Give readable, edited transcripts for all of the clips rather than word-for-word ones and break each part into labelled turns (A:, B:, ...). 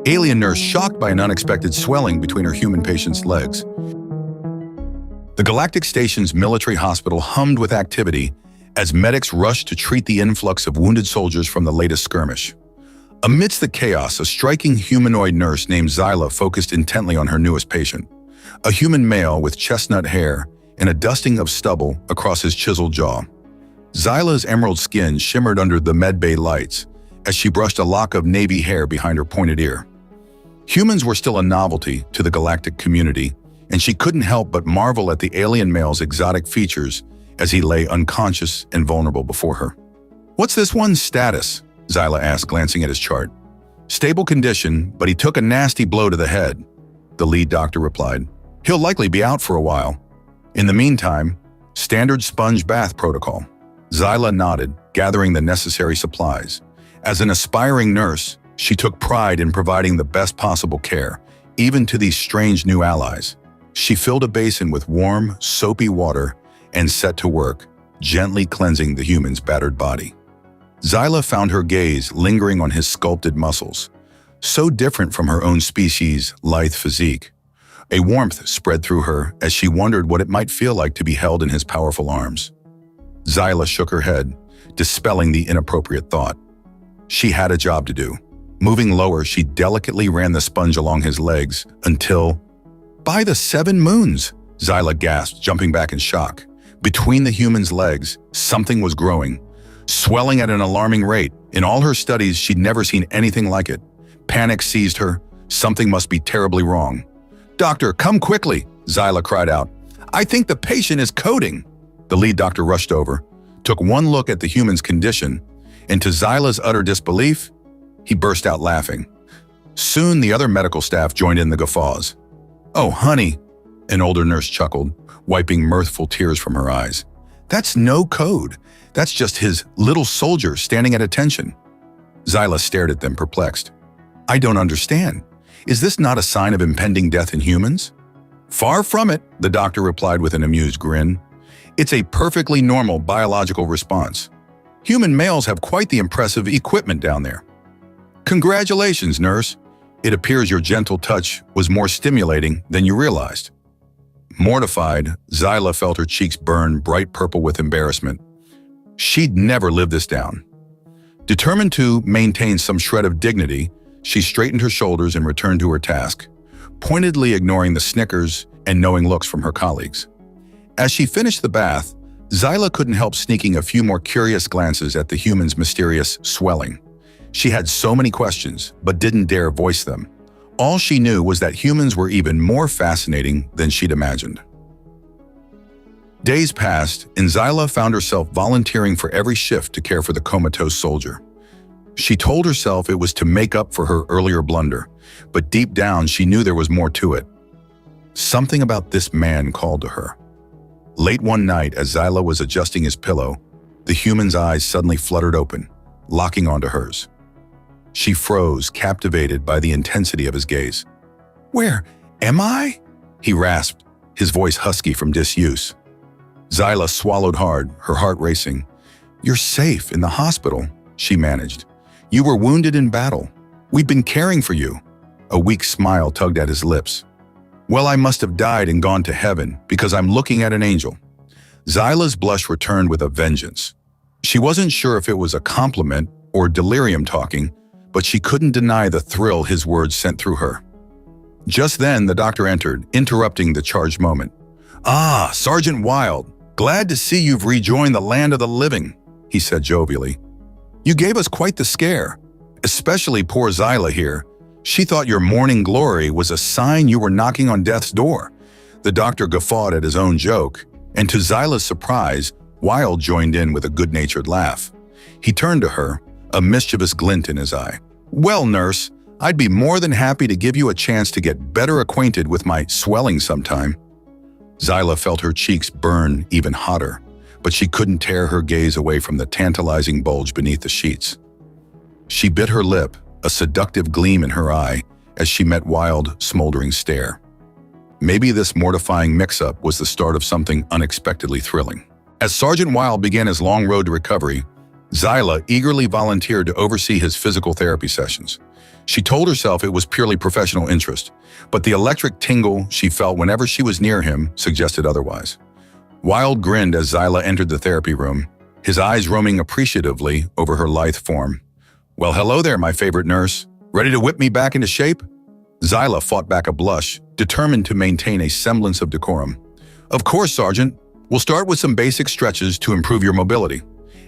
A: alien nurse shocked by an unexpected swelling between her human patient's legs. The Galactic Station's military hospital hummed with activity as medics rushed to treat the influx of wounded soldiers from the latest skirmish. Amidst the chaos, a striking humanoid nurse named Zyla focused intently on her newest patient, a human male with chestnut hair and a dusting of stubble across his chiseled jaw. Zyla's emerald skin shimmered under the medbay lights as she brushed a lock of navy hair behind her pointed ear. Humans were still a novelty to the galactic community, and she couldn't help but marvel at the alien male's exotic features as he lay unconscious and vulnerable before her. "What's this one's status?" Zyla asked, glancing at his chart. "Stable condition, but he took a nasty blow to the head," the lead doctor replied. "He'll likely be out for a while. In the meantime, standard sponge bath protocol." Zyla nodded, gathering the necessary supplies. As an aspiring nurse, she took pride in providing the best possible care, even to these strange new allies. She filled a basin with warm, soapy water and set to work, gently cleansing the human's battered body. Zyla found her gaze lingering on his sculpted muscles, so different from her own species' lithe physique. A warmth spread through her as she wondered what it might feel like to be held in his powerful arms. Zyla shook her head, dispelling the inappropriate thought. She had a job to do. Moving lower, she delicately ran the sponge along his legs until... "By the 7 moons!" Zyla gasped, jumping back in shock. Between the human's legs, something was growing, swelling at an alarming rate. In all her studies, she'd never seen anything like it. Panic seized her. Something must be terribly wrong. "Doctor, come quickly!" Zyla cried out. "I think the patient is coding!" The lead doctor rushed over, took one look at the human's condition, and to Zyla's utter disbelief, he burst out laughing. Soon the other medical staff joined in the guffaws. "Oh, honey," an older nurse chuckled, wiping mirthful tears from her eyes. "That's no code. That's just his little soldier standing at attention." Zyla stared at them, perplexed. "I don't understand. Is this not a sign of impending death in humans?" "Far from it," the doctor replied with an amused grin. "It's a perfectly normal biological response. Human males have quite the impressive equipment down there." "Congratulations, nurse. It appears your gentle touch was more stimulating than you realized." Mortified, Zyla felt her cheeks burn bright purple with embarrassment. She'd never lived this down. Determined to maintain some shred of dignity, she straightened her shoulders and returned to her task, pointedly ignoring the snickers and knowing looks from her colleagues. As she finished the bath, Zyla couldn't help sneaking a few more curious glances at the human's mysterious swelling. She had so many questions, but didn't dare voice them. All she knew was that humans were even more fascinating than she'd imagined. Days passed, and Zyla found herself volunteering for every shift to care for the comatose soldier. She told herself it was to make up for her earlier blunder, but deep down she knew there was more to it. Something about this man called to her. Late one night, as Zyla was adjusting his pillow, the human's eyes suddenly fluttered open, locking onto hers. She froze, captivated by the intensity of his gaze. "Where am I?" he rasped, his voice husky from disuse. Zyla swallowed hard, her heart racing. "You're safe in the hospital," she managed. "You were wounded in battle. We've been caring for you." A weak smile tugged at his lips. "Well, I must have died and gone to heaven because I'm looking at an angel." Zyla's blush returned with a vengeance. She wasn't sure if it was a compliment or delirium talking, but she couldn't deny the thrill his words sent through her. Just then, the doctor entered, interrupting the charged moment. "Ah, Sergeant Wilde, glad to see you've rejoined the land of the living," he said jovially. "You gave us quite the scare, especially poor Zyla here. She thought your morning glory was a sign you were knocking on death's door." The doctor guffawed at his own joke, and to Zyla's surprise, Wilde joined in with a good-natured laugh. He turned to her, a mischievous glint in his eye. "Well, nurse, I'd be more than happy to give you a chance to get better acquainted with my swelling sometime." Zyla felt her cheeks burn even hotter, but she couldn't tear her gaze away from the tantalizing bulge beneath the sheets. She bit her lip, a seductive gleam in her eye, as she met Wilde's smoldering stare. Maybe this mortifying mix-up was the start of something unexpectedly thrilling. As Sergeant Wilde began his long road to recovery, Zyla eagerly volunteered to oversee his physical therapy sessions. She told herself it was purely professional interest, but the electric tingle she felt whenever she was near him suggested otherwise. Wild grinned as Zyla entered the therapy room, his eyes roaming appreciatively over her lithe form. "Well, hello there, my favorite nurse. Ready to whip me back into shape?" Zyla fought back a blush, determined to maintain a semblance of decorum. "Of course, Sergeant. We'll start with some basic stretches to improve your mobility."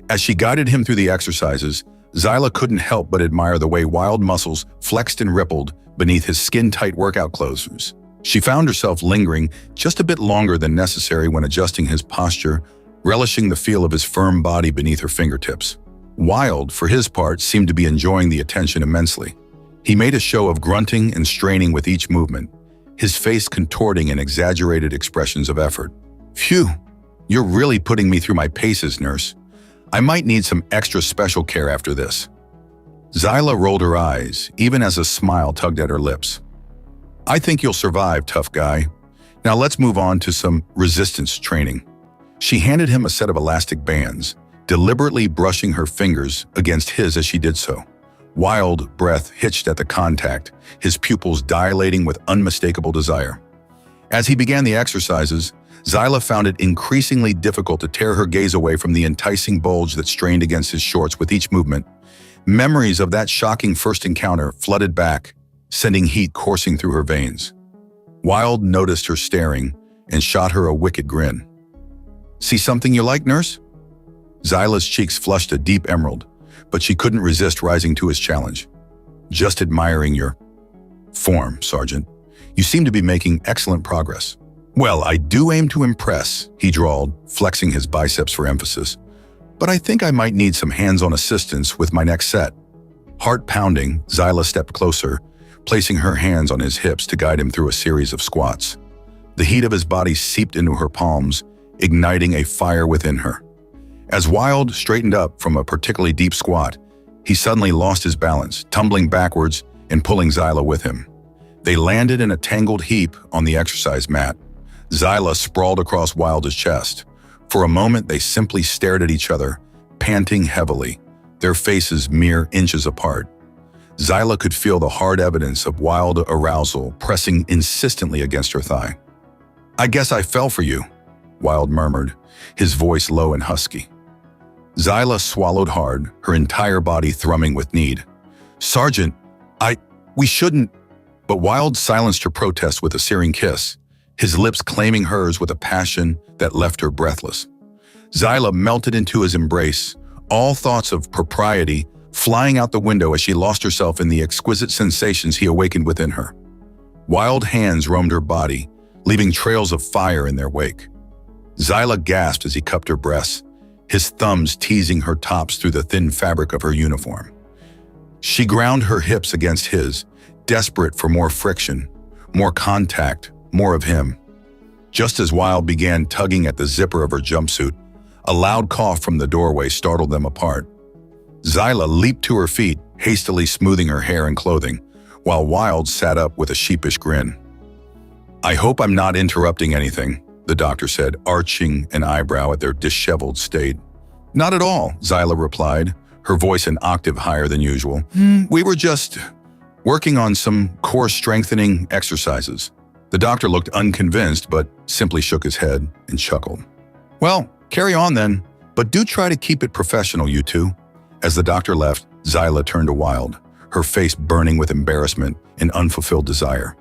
A: As she guided him through the exercises, Zyla couldn't help but admire the way Wild muscles flexed and rippled beneath his skin-tight workout clothes. She found herself lingering just a bit longer than necessary when adjusting his posture, relishing the feel of his firm body beneath her fingertips. Wild, for his part, seemed to be enjoying the attention immensely. He made a show of grunting and straining with each movement, his face contorting in exaggerated expressions of effort. "Phew, you're really putting me through my paces, nurse. I might need some extra special care after this." Zyla rolled her eyes, even as a smile tugged at her lips. "I think you'll survive, tough guy. Now let's move on to some resistance training." She handed him a set of elastic bands, deliberately brushing her fingers against his as she did so. Wild breath hitched at the contact, his pupils dilating with unmistakable desire. As he began the exercises, Zyla found it increasingly difficult to tear her gaze away from the enticing bulge that strained against his shorts with each movement. Memories of that shocking first encounter flooded back, sending heat coursing through her veins. Wild noticed her staring and shot her a wicked grin. "See something you like, nurse?" Zyla's cheeks flushed a deep emerald, but she couldn't resist rising to his challenge. "Just admiring your form, Sergeant. You seem to be making excellent progress." "Well, I do aim to impress," he drawled, flexing his biceps for emphasis. "But I think I might need some hands-on assistance with my next set." Heart pounding, Zyla stepped closer, placing her hands on his hips to guide him through a series of squats. The heat of his body seeped into her palms, igniting a fire within her. As Wild straightened up from a particularly deep squat, he suddenly lost his balance, tumbling backwards and pulling Zyla with him. They landed in a tangled heap on the exercise mat. Zyla sprawled across Wild's chest. For a moment, they simply stared at each other, panting heavily, their faces mere inches apart. Zyla could feel the hard evidence of Wild arousal pressing insistently against her thigh. "I guess I fell for you," Wild murmured, his voice low and husky. Zyla swallowed hard, her entire body thrumming with need. "Sergeant, we shouldn't..." But Wild silenced her protest with a searing kiss, his lips claiming hers with a passion that left her breathless. Zyla melted into his embrace, all thoughts of propriety flying out the window as she lost herself in the exquisite sensations he awakened within her. Wild hands roamed her body, leaving trails of fire in their wake. Zyla gasped as he cupped her breasts, his thumbs teasing her tops through the thin fabric of her uniform. She ground her hips against his, desperate for more friction, more contact, more of him. Just as Wild began tugging at the zipper of her jumpsuit, a loud cough from the doorway startled them apart. Zyla leaped to her feet, hastily smoothing her hair and clothing, while Wild sat up with a sheepish grin. "I hope I'm not interrupting anything," the doctor said, arching an eyebrow at their disheveled state. "Not at all," Zyla replied, her voice an octave higher than usual. "We were just working on some core strengthening exercises." The doctor looked unconvinced, but simply shook his head and chuckled. "Well, carry on then, but do try to keep it professional, you two." As the doctor left, Zyla turned to Wild, her face burning with embarrassment and unfulfilled desire.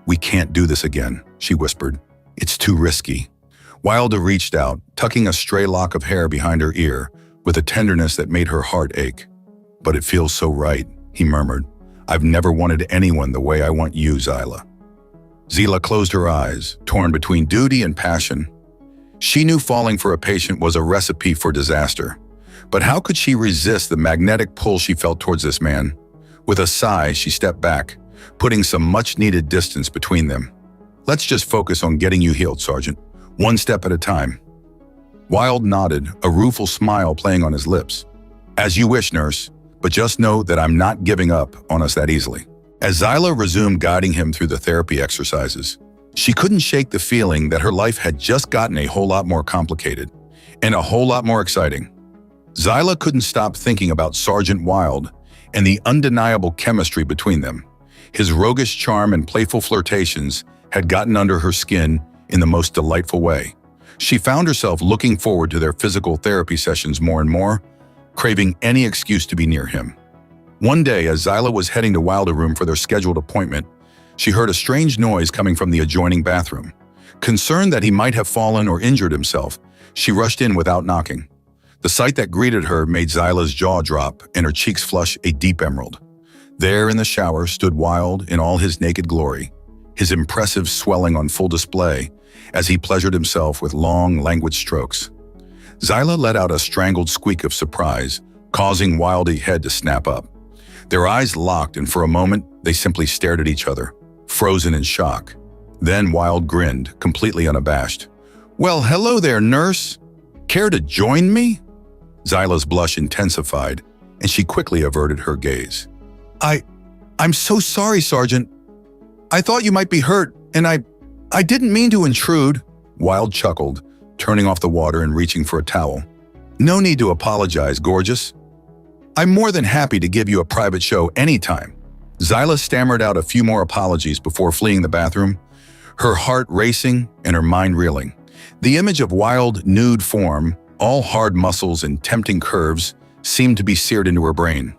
A: "We can't do this again," she whispered. "It's too risky." Wilder reached out, tucking a stray lock of hair behind her ear with a tenderness that made her heart ache. "But it feels so right," he murmured. "I've never wanted anyone the way I want you, Zyla." Zyla closed her eyes, torn between duty and passion. She knew falling for a patient was a recipe for disaster. But how could she resist the magnetic pull she felt towards this man? With a sigh, she stepped back, putting some much-needed distance between them. "Let's just focus on getting you healed, Sergeant. One step at a time." Wild nodded, a rueful smile playing on his lips. "As you wish, nurse, but just know that I'm not giving up on us that easily." As Zyla resumed guiding him through the therapy exercises, she couldn't shake the feeling that her life had just gotten a whole lot more complicated and a whole lot more exciting. Zyla couldn't stop thinking about Sergeant Wilde and the undeniable chemistry between them. His roguish charm and playful flirtations had gotten under her skin in the most delightful way. She found herself looking forward to their physical therapy sessions more and more, craving any excuse to be near him. One day, as Zyla was heading to Wilde's room for their scheduled appointment, she heard a strange noise coming from the adjoining bathroom. Concerned that he might have fallen or injured himself, she rushed in without knocking. The sight that greeted her made Zyla's jaw drop and her cheeks flush a deep emerald. There in the shower stood Wilde in all his naked glory, his impressive swelling on full display as he pleasured himself with long, languid strokes. Zyla let out a strangled squeak of surprise, causing Wilde's head to snap up. Their eyes locked, and for a moment, they simply stared at each other, frozen in shock. Then Wilde grinned, completely unabashed. "Well, hello there, nurse. Care to join me?" Zyla's blush intensified, and she quickly averted her gaze. I'm so sorry, Sergeant. I thought you might be hurt, and I didn't mean to intrude." Wilde chuckled, turning off the water and reaching for a towel. "No need to apologize, gorgeous. I'm more than happy to give you a private show anytime." Zyla stammered out a few more apologies before fleeing the bathroom, her heart racing and her mind reeling. The image of Wilde's nude form, all hard muscles and tempting curves, seemed to be seared into her brain.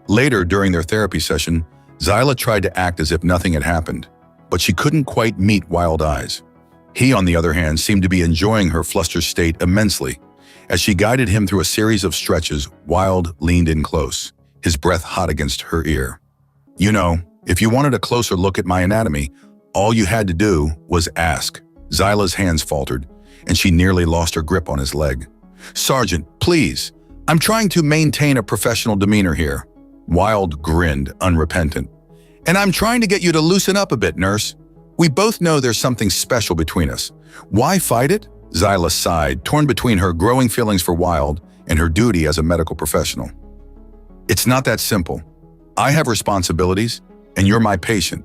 A: Later, during their therapy session, Zyla tried to act as if nothing had happened, but she couldn't quite meet Wilde's eyes. He, on the other hand, seemed to be enjoying her flustered state immensely. As she guided him through a series of stretches, Wilde leaned in close, his breath hot against her ear. "You know, if you wanted a closer look at my anatomy, all you had to do was ask." Zyla's hands faltered, and she nearly lost her grip on his leg. "Sergeant, please, I'm trying to maintain a professional demeanor here." Wilde grinned, unrepentant. "And I'm trying to get you to loosen up a bit, nurse. We both know there's something special between us. Why fight it?" Zyla sighed, torn between her growing feelings for Wilde and her duty as a medical professional. "It's not that simple. I have responsibilities, and you're my patient.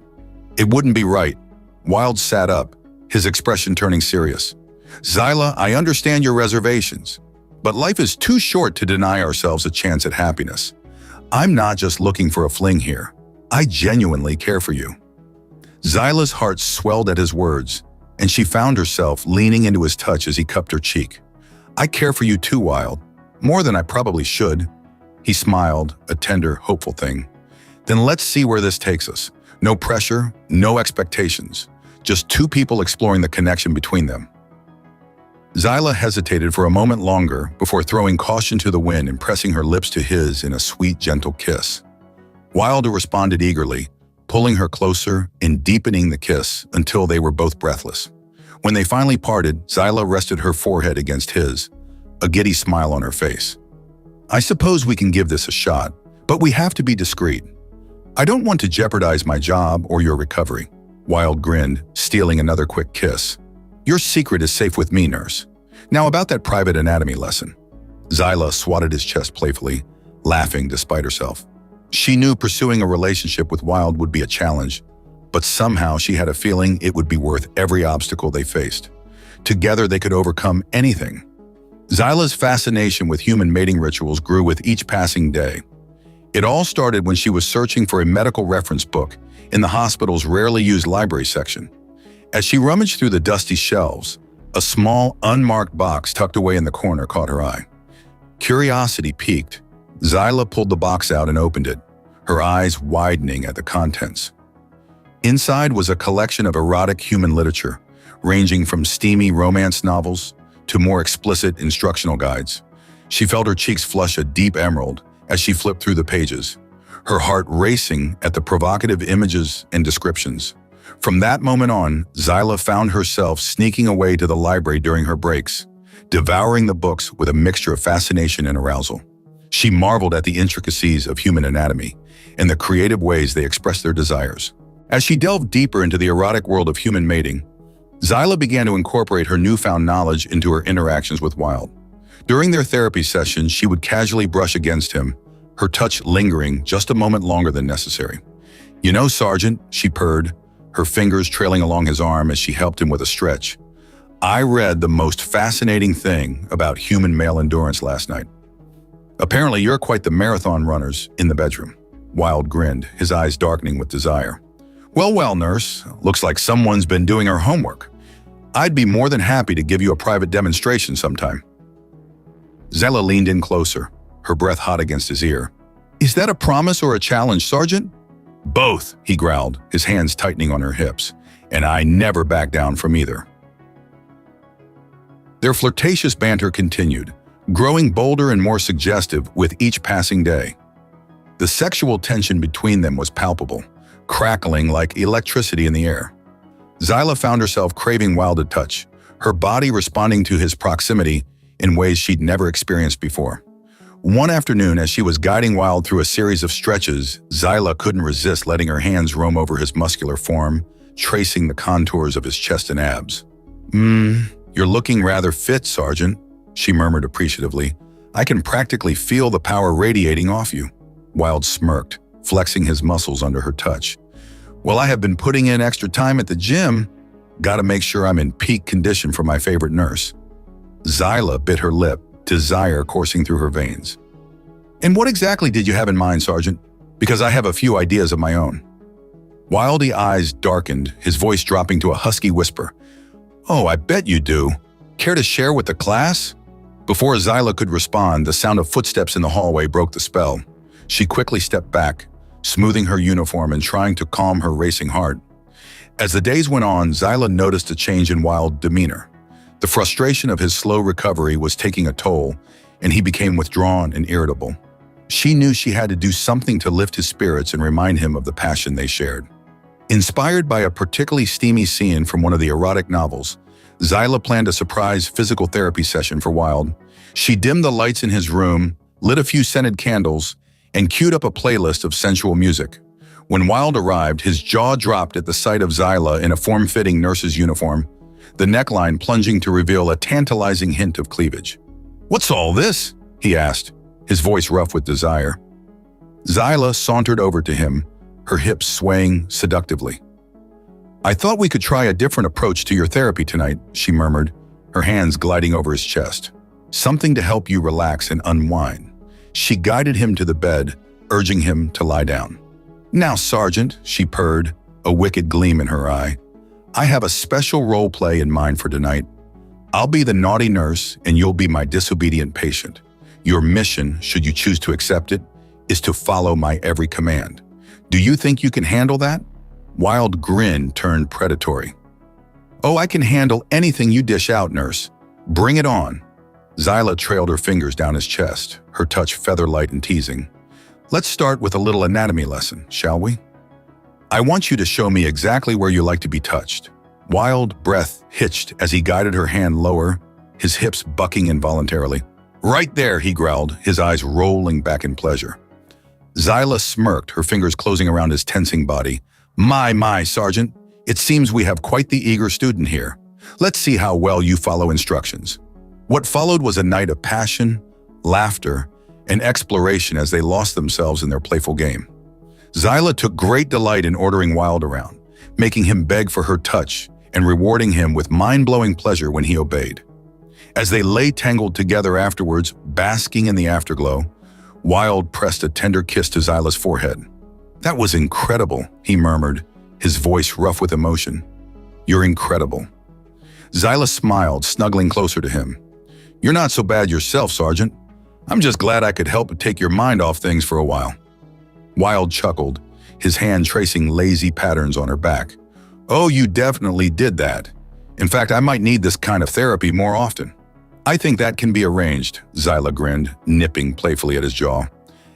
A: It wouldn't be right." Wilde sat up, his expression turning serious. "Zyla, I understand your reservations, but life is too short to deny ourselves a chance at happiness. I'm not just looking for a fling here. I genuinely care for you." Zyla's heart swelled at his words, and she found herself leaning into his touch as he cupped her cheek. "I care for you too, Wilde. More than I probably should." He smiled, a tender, hopeful thing. "Then let's see where this takes us. No pressure, no expectations. Just two people exploring the connection between them." Zyla hesitated for a moment longer before throwing caution to the wind and pressing her lips to his in a sweet, gentle kiss. Wilde responded eagerly, pulling her closer and deepening the kiss until they were both breathless. When they finally parted, Zyla rested her forehead against his, a giddy smile on her face. "I suppose we can give this a shot, but we have to be discreet. I don't want to jeopardize my job or your recovery." Wilde grinned, stealing another quick kiss. "Your secret is safe with me, nurse. Now about that private anatomy lesson." Zyla swatted his chest playfully, laughing despite herself. She knew pursuing a relationship with Wilde would be a challenge, but somehow she had a feeling it would be worth every obstacle they faced. Together they could overcome anything. Zyla's fascination with human mating rituals grew with each passing day. It all started when she was searching for a medical reference book in the hospital's rarely used library section. As she rummaged through the dusty shelves, a small, unmarked box tucked away in the corner caught her eye. Curiosity piqued. Zyla pulled the box out and opened it, her eyes widening at the contents. Inside was a collection of erotic human literature, ranging from steamy romance novels to more explicit instructional guides. She felt her cheeks flush a deep emerald as she flipped through the pages, her heart racing at the provocative images and descriptions. From that moment on, Zyla found herself sneaking away to the library during her breaks, devouring the books with a mixture of fascination and arousal. She marveled at the intricacies of human anatomy and the creative ways they expressed their desires. As she delved deeper into the erotic world of human mating, Zyla began to incorporate her newfound knowledge into her interactions with Wilde. During their therapy sessions, she would casually brush against him, her touch lingering just a moment longer than necessary. "You know, Sergeant," she purred, her fingers trailing along his arm as she helped him with a stretch. "I read the most fascinating thing about human male endurance last night. Apparently, you're quite the marathon runners in the bedroom. Wilde grinned, his eyes darkening with desire. Well, nurse. Looks like someone's been doing her homework. I'd be more than happy to give you a private demonstration sometime. Zyla leaned in closer, her breath hot against his ear. Is that a promise or a challenge, Sergeant? Both, he growled, his hands tightening on her hips. And I never back down from either. Their flirtatious banter continued, growing bolder and more suggestive with each passing day. The sexual tension between them was palpable, crackling like electricity in the air. Zyla found herself craving Wilde's touch, her body responding to his proximity in ways she'd never experienced before. One afternoon, as she was guiding Wilde through a series of stretches, Zyla couldn't resist letting her hands roam over his muscular form, tracing the contours of his chest and abs. You're looking rather fit, Sergeant, she murmured appreciatively. I can practically feel the power radiating off you. Wilde smirked, flexing his muscles under her touch. Well, I have been putting in extra time at the gym. Gotta make sure I'm in peak condition for my favorite nurse. Zyla bit her lip, desire coursing through her veins. And what exactly did you have in mind, Sergeant? Because I have a few ideas of my own. Wilde's eyes darkened, his voice dropping to a husky whisper. Oh, I bet you do. Care to share with the class? Before Zyla could respond, the sound of footsteps in the hallway broke the spell. She quickly stepped back, smoothing her uniform and trying to calm her racing heart. As the days went on, Zyla noticed a change in Wilde's demeanor. The frustration of his slow recovery was taking a toll, and he became withdrawn and irritable. She knew she had to do something to lift his spirits and remind him of the passion they shared. Inspired by a particularly steamy scene from one of the erotic novels, Zyla planned a surprise physical therapy session for Wilde. She dimmed the lights in his room, lit a few scented candles, and queued up a playlist of sensual music. When Wilde arrived, his jaw dropped at the sight of Zyla in a form-fitting nurse's uniform, the neckline plunging to reveal a tantalizing hint of cleavage. What's all this? He asked, his voice rough with desire. Zyla sauntered over to him, her hips swaying seductively. I thought we could try a different approach to your therapy tonight, she murmured, her hands gliding over his chest. Something to help you relax and unwind. She guided him to the bed, urging him to lie down. Now, Sergeant, she purred, a wicked gleam in her eye. I have a special role play in mind for tonight. I'll be the naughty nurse and you'll be my disobedient patient. Your mission, should you choose to accept it, is to follow my every command. Do you think you can handle that? Wilde's grin turned predatory. Oh, I can handle anything you dish out, nurse. Bring it on. Zyla trailed her fingers down his chest, her touch feather-light and teasing. Let's start with a little anatomy lesson, shall we? I want you to show me exactly where you like to be touched. Wilde's breath hitched as he guided her hand lower, his hips bucking involuntarily. Right there, he growled, his eyes rolling back in pleasure. Zyla smirked, her fingers closing around his tensing body. My, Sergeant, it seems we have quite the eager student here. Let's see how well you follow instructions. What followed was a night of passion, laughter, and exploration as they lost themselves in their playful game. Zyla took great delight in ordering Wilde around, making him beg for her touch and rewarding him with mind-blowing pleasure when he obeyed. As they lay tangled together afterwards, basking in the afterglow, Wilde pressed a tender kiss to Zyla's forehead. That was incredible, he murmured, his voice rough with emotion. You're incredible. Zyla smiled, snuggling closer to him. You're not so bad yourself, Sergeant. I'm just glad I could help take your mind off things for a while. Wilde chuckled, his hand tracing lazy patterns on her back. Oh, you definitely did that. In fact, I might need this kind of therapy more often. I think that can be arranged, Zyla grinned, nipping playfully at his jaw.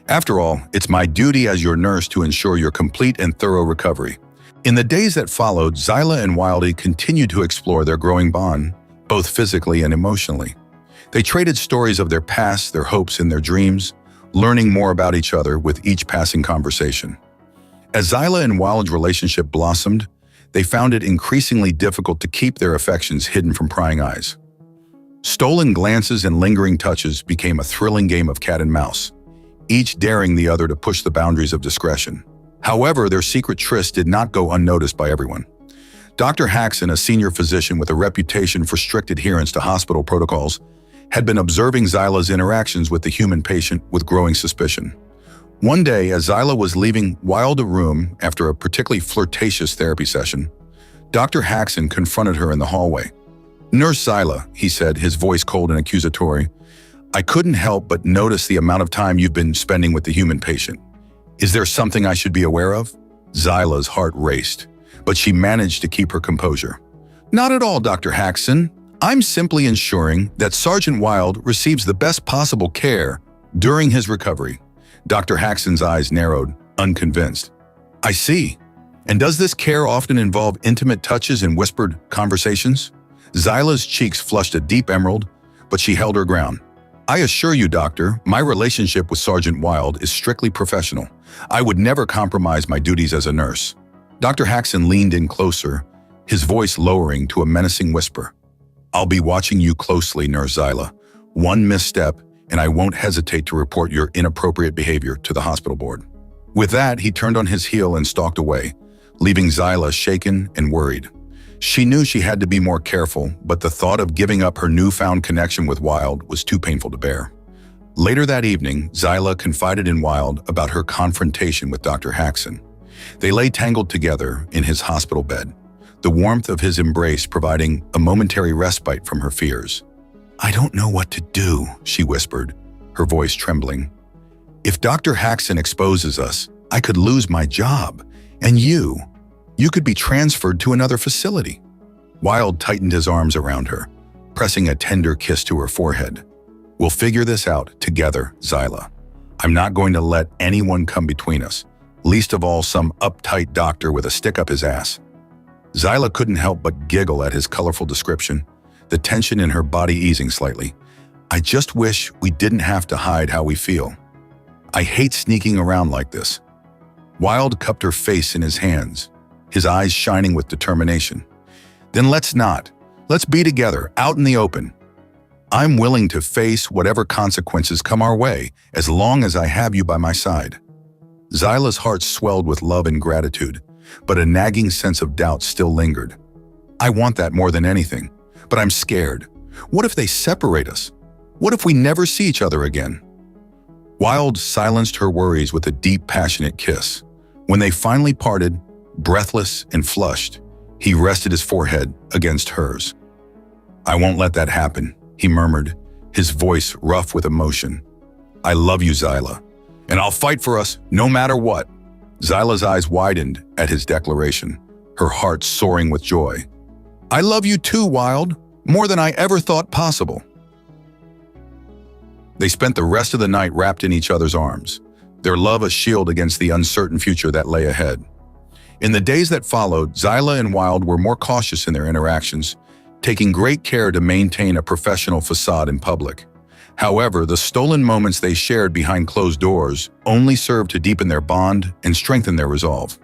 A: After all, it's my duty as your nurse to ensure your complete and thorough recovery. In the days that followed, Zyla and Wilde continued to explore their growing bond, both physically and emotionally. They traded stories of their past, their hopes, and their dreams, learning more about each other with each passing conversation. As Zyla and Wilde's relationship blossomed, they found it increasingly difficult to keep their affections hidden from prying eyes. Stolen glances and lingering touches became a thrilling game of cat and mouse, each daring the other to push the boundaries of discretion. However, their secret tryst did not go unnoticed by everyone. Dr. Haxon, a senior physician with a reputation for strict adherence to hospital protocols, had been observing Zyla's interactions with the human patient with growing suspicion. One day, as Zyla was leaving Wild a room after a particularly flirtatious therapy session, Dr. Haxon confronted her in the hallway. "Nurse Zyla," he said, his voice cold and accusatory, "I couldn't help but notice the amount of time you've been spending with the human patient. Is there something I should be aware of?" Zyla's heart raced, but she managed to keep her composure. "Not at all, Dr. Haxon. I'm simply ensuring that Sergeant Wild receives the best possible care during his recovery." Dr. Haxon's eyes narrowed, unconvinced. "I see. And does this care often involve intimate touches and whispered conversations?" Zyla's cheeks flushed a deep emerald, but she held her ground. "I assure you, Doctor, my relationship with Sergeant Wild is strictly professional. I would never compromise my duties as a nurse." Dr. Haxon leaned in closer, his voice lowering to a menacing whisper. "I'll be watching you closely, Nurse Zyla. One misstep, and I won't hesitate to report your inappropriate behavior to the hospital board." With that, he turned on his heel and stalked away, leaving Zyla shaken and worried. She knew she had to be more careful, but the thought of giving up her newfound connection with Wild was too painful to bear. Later that evening, Zyla confided in Wild about her confrontation with Dr. Haxon. They lay tangled together in his hospital bed, the warmth of his embrace providing a momentary respite from her fears. "I don't know what to do," she whispered, her voice trembling. "If Dr. Haxon exposes us, I could lose my job, and you could be transferred to another facility." Wild tightened his arms around her, pressing a tender kiss to her forehead. "We'll figure this out together, Zyla. I'm not going to let anyone come between us, least of all some uptight doctor with a stick up his ass." Zyla couldn't help but giggle at his colorful description, the tension in her body easing slightly. "I just wish we didn't have to hide how we feel. I hate sneaking around like this." Wild cupped her face in his hands, his eyes shining with determination. "Then let's not. Let's be together, out in the open. I'm willing to face whatever consequences come our way, as long as I have you by my side." Zyla's heart swelled with love and gratitude, but a nagging sense of doubt still lingered. "I want that more than anything, but I'm scared. What if they separate us? What if we never see each other again?" Wild silenced her worries with a deep, passionate kiss. When they finally parted, breathless and flushed, he rested his forehead against hers. "I won't let that happen," he murmured, his voice rough with emotion. "I love you, Zyla, and I'll fight for us no matter what." Zyla's eyes widened at his declaration, her heart soaring with joy. "I love you too, Wild, more than I ever thought possible." They spent the rest of the night wrapped in each other's arms, their love a shield against the uncertain future that lay ahead. In the days that followed, Zyla and Wild were more cautious in their interactions, taking great care to maintain a professional facade in public. However, the stolen moments they shared behind closed doors only served to deepen their bond and strengthen their resolve.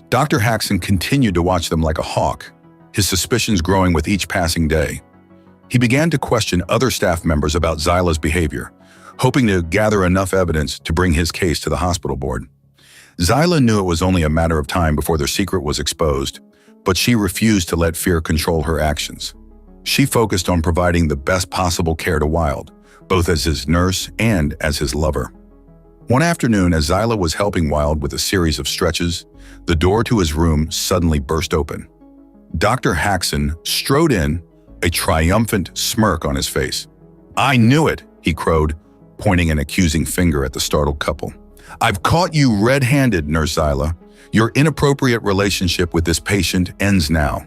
A: Dr. Haxon continued to watch them like a hawk, his suspicions growing with each passing day. He began to question other staff members about Zyla's behavior, hoping to gather enough evidence to bring his case to the hospital board. Zyla knew it was only a matter of time before their secret was exposed, but she refused to let fear control her actions. She focused on providing the best possible care to Wild, both as his nurse and as his lover. One afternoon, as Zyla was helping Wild with a series of stretches, the door to his room suddenly burst open. Dr. Haxon strode in, a triumphant smirk on his face. "I knew it," he crowed, pointing an accusing finger at the startled couple. "I've caught you red-handed, Nurse Zyla. Your inappropriate relationship with this patient ends now."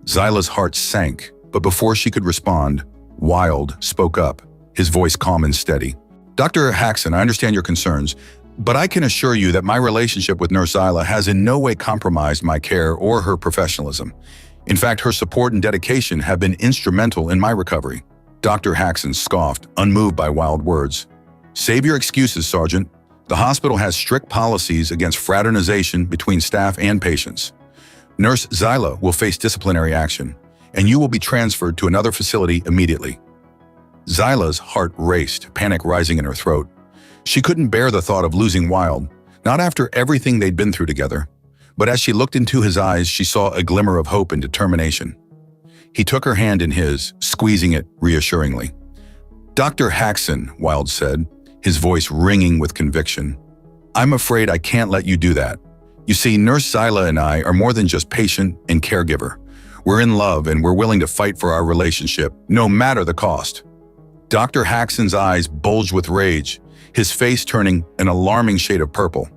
A: Zyla's heart sank, but before she could respond, Wild spoke up, his voice calm and steady. "Dr. Haxon, I understand your concerns, but I can assure you that my relationship with Nurse Zyla has in no way compromised my care or her professionalism. In fact, her support and dedication have been instrumental in my recovery." Dr. Haxon scoffed, unmoved by Wild words. "Save your excuses, Sergeant. The hospital has strict policies against fraternization between staff and patients. Nurse Zyla will face disciplinary action, and you will be transferred to another facility immediately." Zyla's heart raced, panic rising in her throat. She couldn't bear the thought of losing Wild, not after everything they'd been through together. But as she looked into his eyes, she saw a glimmer of hope and determination. He took her hand in his, squeezing it reassuringly. "Dr. Haxon," Wilde said, his voice ringing with conviction, "I'm afraid I can't let you do that. You see, Nurse Zyla and I are more than just patient and caregiver. We're in love and we're willing to fight for our relationship, no matter the cost." Dr. Haxon's eyes bulged with rage, his face turning an alarming shade of purple.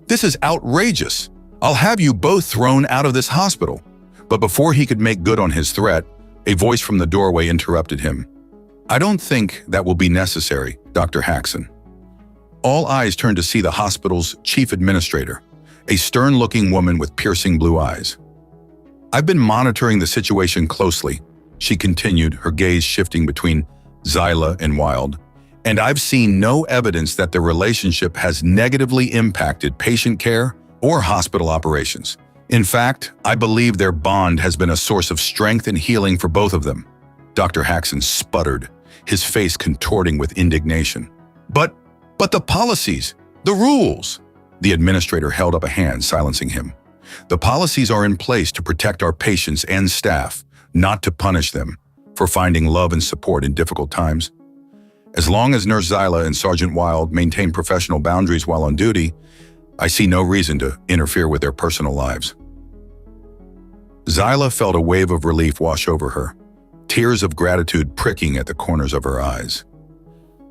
A: "This is outrageous. I'll have you both thrown out of this hospital." But before he could make good on his threat, a voice from the doorway interrupted him. "I don't think that will be necessary, Dr. Haxon." All eyes turned to see the hospital's chief administrator, a stern-looking woman with piercing blue eyes. "I've been monitoring the situation closely," she continued, her gaze shifting between Zyla and Wilde, "and I've seen no evidence that their relationship has negatively impacted patient care or hospital operations. In fact, I believe their bond has been a source of strength and healing for both of them." Dr. Haxon sputtered, his face contorting with indignation. But the policies, the rules." The administrator held up a hand, silencing him. "The policies are in place to protect our patients and staff, not to punish them for finding love and support in difficult times. As long as Nurse Zyla and Sergeant Wilde maintain professional boundaries while on duty, I see no reason to interfere with their personal lives." Zyla felt a wave of relief wash over her, tears of gratitude pricking at the corners of her eyes.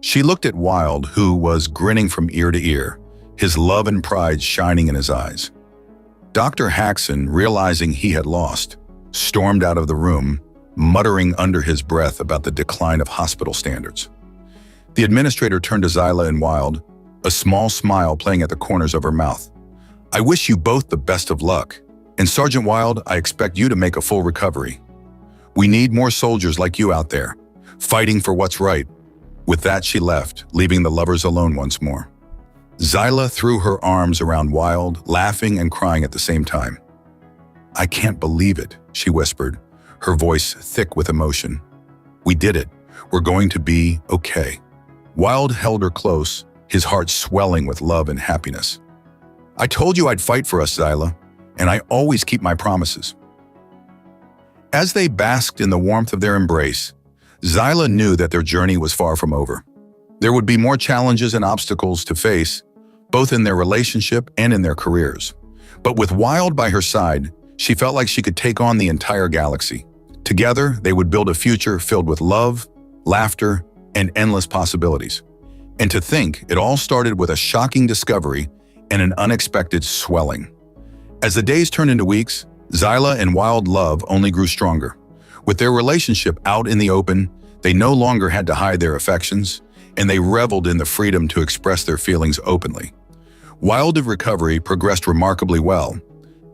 A: She looked at Wilde, who was grinning from ear to ear, his love and pride shining in his eyes. Dr. Haxon, realizing he had lost, stormed out of the room, muttering under his breath about the decline of hospital standards. The administrator turned to Zyla and Wilde, a small smile playing at the corners of her mouth. "I wish you both the best of luck. And Sergeant Wilde, I expect you to make a full recovery. We need more soldiers like you out there, fighting for what's right." With that, she left, leaving the lovers alone once more. Zyla threw her arms around Wilde, laughing and crying at the same time. "I can't believe it," she whispered, her voice thick with emotion. "We did it. We're going to be okay." Wilde held her close, his heart swelling with love and happiness. "I told you I'd fight for us, Zyla, and I always keep my promises." As they basked in the warmth of their embrace, Zyla knew that their journey was far from over. There would be more challenges and obstacles to face, both in their relationship and in their careers. But with Wilde by her side, she felt like she could take on the entire galaxy. Together, they would build a future filled with love, laughter, and endless possibilities. And to think, it all started with a shocking discovery and an unexpected swelling. As the days turned into weeks, Zyla and Wilde love only grew stronger. With their relationship out in the open, they no longer had to hide their affections, and they reveled in the freedom to express their feelings openly. Wilde's recovery progressed remarkably well,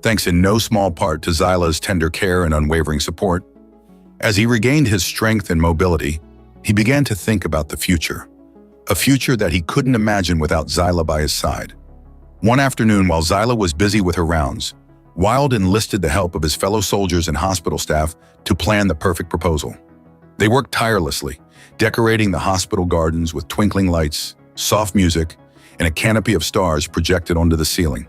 A: thanks in no small part to Zyla's tender care and unwavering support. As he regained his strength and mobility, he began to think about the future, a future that he couldn't imagine without Zyla by his side. One afternoon, while Zyla was busy with her rounds, Wilde enlisted the help of his fellow soldiers and hospital staff to plan the perfect proposal. They worked tirelessly, decorating the hospital gardens with twinkling lights, soft music, and a canopy of stars projected onto the ceiling.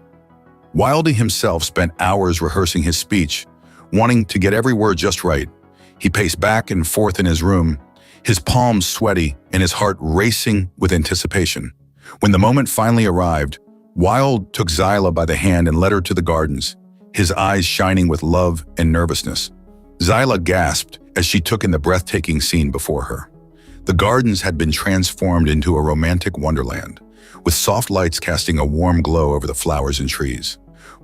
A: Wilde himself spent hours rehearsing his speech, wanting to get every word just right. He paced back and forth in his room, his palms sweaty and his heart racing with anticipation. When the moment finally arrived, Wilde took Zyla by the hand and led her to the gardens, his eyes shining with love and nervousness. Zyla gasped as she took in the breathtaking scene before her. The gardens had been transformed into a romantic wonderland, with soft lights casting a warm glow over the flowers and trees.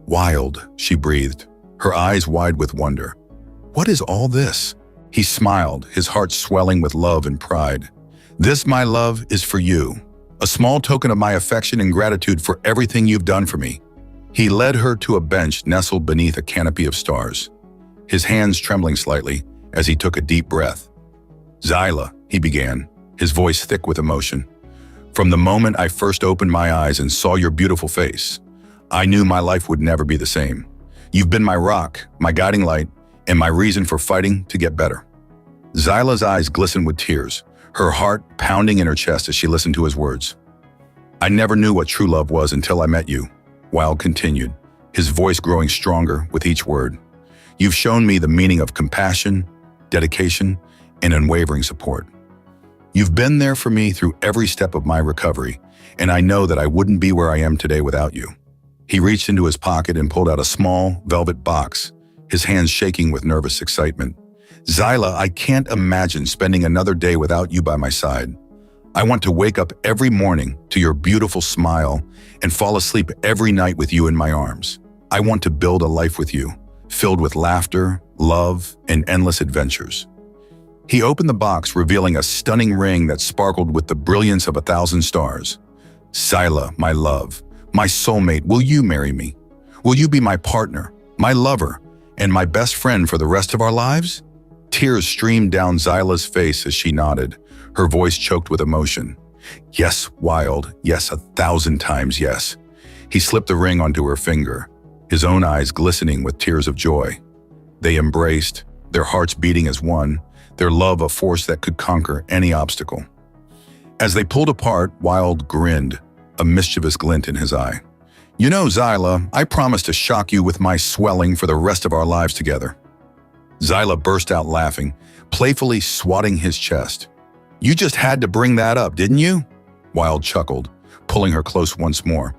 A: "Wilde," she breathed, her eyes wide with wonder. "What is all this?" He smiled, his heart swelling with love and pride. "This, my love, is for you, a small token of my affection and gratitude for everything you've done for me." He led her to a bench nestled beneath a canopy of stars, his hands trembling slightly as he took a deep breath. "Zyla," he began, his voice thick with emotion, "from the moment I first opened my eyes and saw your beautiful face, I knew my life would never be the same. You've been my rock, my guiding light, and my reason for fighting to get better." Zyla's eyes glistened with tears, her heart pounding in her chest as she listened to his words. "I never knew what true love was until I met you," Wilde continued, his voice growing stronger with each word. "You've shown me the meaning of compassion, dedication, and unwavering support. You've been there for me through every step of my recovery, and I know that I wouldn't be where I am today without you." He reached into his pocket and pulled out a small, velvet box, his hands shaking with nervous excitement. "Zyla, I can't imagine spending another day without you by my side. I want to wake up every morning to your beautiful smile and fall asleep every night with you in my arms. I want to build a life with you, filled with laughter, love, and endless adventures." He opened the box, revealing a stunning ring that sparkled with the brilliance of 1,000 stars. "Zyla, my love, my soulmate, will you marry me? Will you be my partner, my lover, and my best friend for the rest of our lives?" Tears streamed down Zyla's face as she nodded, her voice choked with emotion. "Yes, Wild, yes, 1,000 times yes." He slipped the ring onto her finger, his own eyes glistening with tears of joy. They embraced, their hearts beating as one, their love a force that could conquer any obstacle. As they pulled apart, Wild grinned, a mischievous glint in his eye. "You know, Zyla, I promise to shock you with my swelling for the rest of our lives together." Zyla burst out laughing, playfully swatting his chest. "You just had to bring that up, didn't you?" Wild chuckled, pulling her close once more.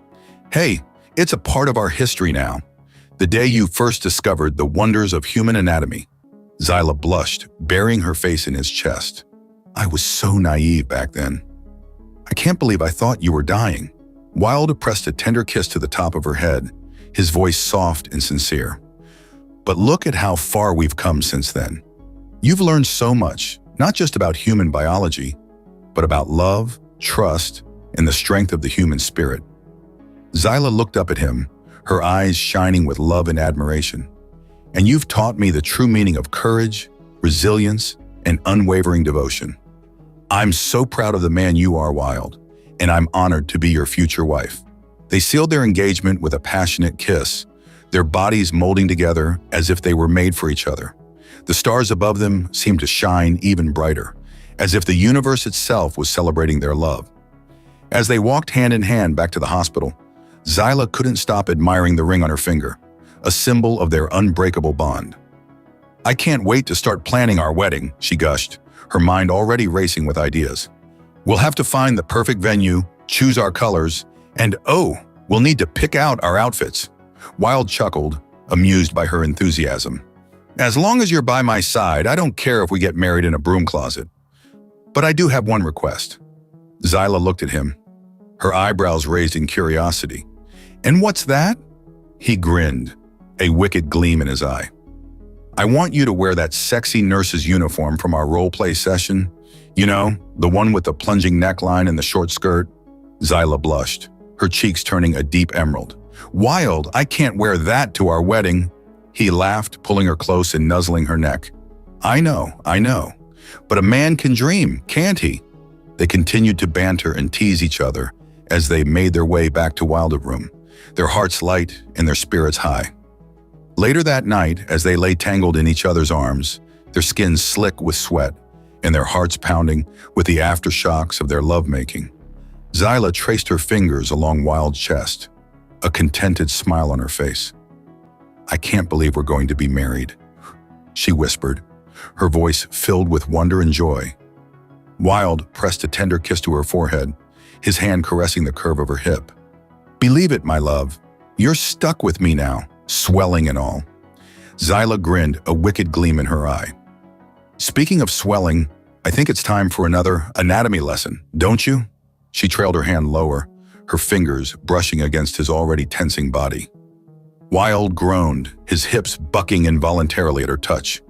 A: "Hey, it's a part of our history now. The day you first discovered the wonders of human anatomy." Zyla blushed, burying her face in his chest. "I was so naive back then. I can't believe I thought you were dying." Wild pressed a tender kiss to the top of her head, his voice soft and sincere. "But look at how far we've come since then. You've learned so much, not just about human biology, but about love, trust, and the strength of the human spirit." Zyla looked up at him, her eyes shining with love and admiration. "And you've taught me the true meaning of courage, resilience, and unwavering devotion. I'm so proud of the man you are, Wild, and I'm honored to be your future wife." They sealed their engagement with a passionate kiss, their bodies molding together as if they were made for each other. The stars above them seemed to shine even brighter, as if the universe itself was celebrating their love. As they walked hand in hand back to the hospital, Zyla couldn't stop admiring the ring on her finger, a symbol of their unbreakable bond. "I can't wait to start planning our wedding," she gushed, her mind already racing with ideas. "We'll have to find the perfect venue, choose our colors, and we'll need to pick out our outfits." Wild chuckled, amused by her enthusiasm. "As long as you're by my side, I don't care if we get married in a broom closet. But I do have one request." Zyla looked at him, her eyebrows raised in curiosity. "And what's that?" He grinned, a wicked gleam in his eye. "I want you to wear that sexy nurse's uniform from our role-play session. You know, the one with the plunging neckline and the short skirt." Zyla blushed, her cheeks turning a deep emerald. "Wild, I can't wear that to our wedding." He laughed, pulling her close and nuzzling her neck. I know. But a man can dream, can't he?" They continued to banter and tease each other as they made their way back to Wild's room, their hearts light and their spirits high. Later that night, as they lay tangled in each other's arms, their skins slick with sweat and their hearts pounding with the aftershocks of their lovemaking, Zyla traced her fingers along Wild's chest, a contented smile on her face. "I can't believe we're going to be married," she whispered, her voice filled with wonder and joy. Wild pressed a tender kiss to her forehead, his hand caressing the curve of her hip. "Believe it, my love. You're stuck with me now, swelling and all." Zyla grinned, a wicked gleam in her eye. "Speaking of swelling, I think it's time for another anatomy lesson, don't you?" She trailed her hand lower, her fingers brushing against his already tensing body. Wild groaned, his hips bucking involuntarily at her touch.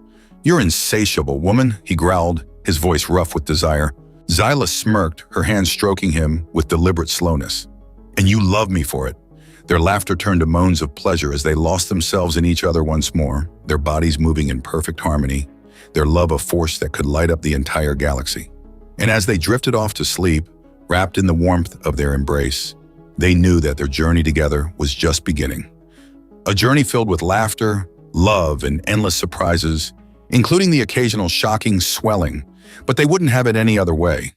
A: "You're insatiable, woman," he growled, his voice rough with desire. Zyla smirked, her hand stroking him with deliberate slowness. "And you love me for it." Their laughter turned to moans of pleasure as they lost themselves in each other once more, their bodies moving in perfect harmony, their love a force that could light up the entire galaxy. And as they drifted off to sleep, wrapped in the warmth of their embrace, they knew that their journey together was just beginning. A journey filled with laughter, love, and endless surprises, including the occasional shocking swelling, but they wouldn't have it any other way.